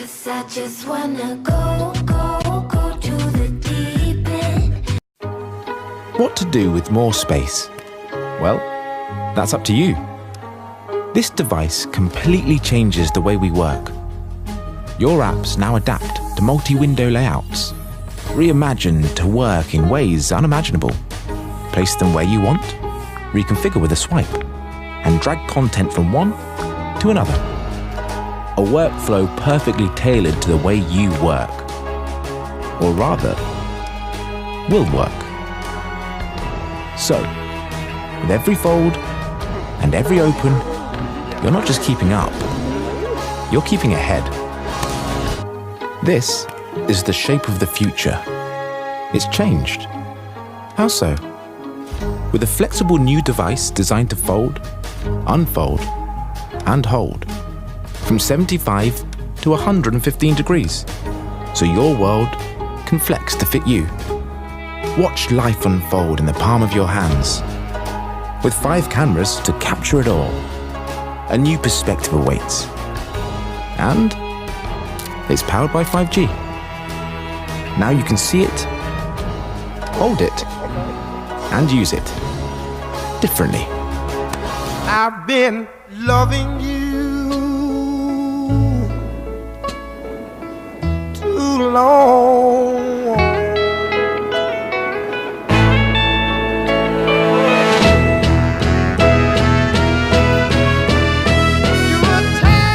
'Cause I just wanna go to the deep end. What to do with more space? Well, that's up to you. This device completely changes the way we work. Your apps now adapt to multi-window layouts, reimagined to work in ways unimaginable. Place them where you want, reconfigure with a swipe, and drag content from one to another. A workflow perfectly tailored to the way you work. Or rather, will work. So, with every fold and every open, you're not just keeping up, you're keeping ahead. This is the shape of the future. It's changed. How so? With a flexible new device designed to fold, unfold, and hold from 75 to 115 degrees, so your world can flex to fit you. Watch life unfold in the palm of your hands. With 5 cameras to capture it all, a new perspective awaits. And it's powered by 5G. Now you can see it, hold it, and use it differently. I've been loving you too long. You're tired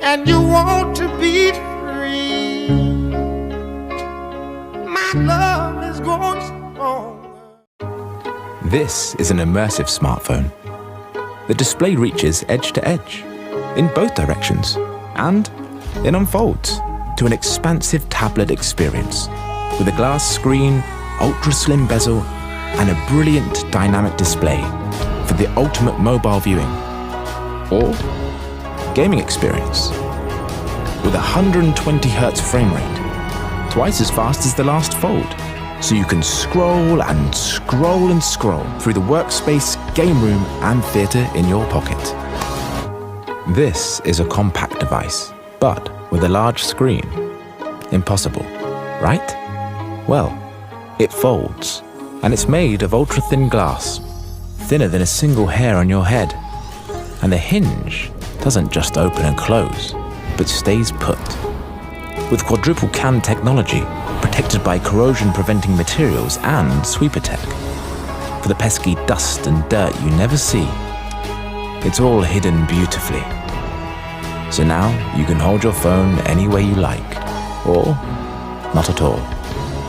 and you want to be free. My love is growing strong. This is an immersive smartphone. The display reaches edge to edge, in both directions, and it unfolds to an expansive tablet experience with a glass screen, ultra-slim bezel, and a brilliant dynamic display for the ultimate mobile viewing. Or gaming experience with a 120 Hz frame rate, twice as fast as the last Fold. So you can scroll and scroll and scroll through the workspace, game room, and theatre in your pocket. This is a compact device, but with a large screen. Impossible, right? Well, it folds, and it's made of ultra-thin glass, thinner than a single hair on your head. And the hinge doesn't just open and close, but stays put. With quadruple CAN technology, protected by corrosion-preventing materials and sweeper tech. For the pesky dust and dirt you never see, it's all hidden beautifully. So now you can hold your phone any way you like, or not at all,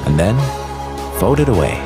and then fold it away.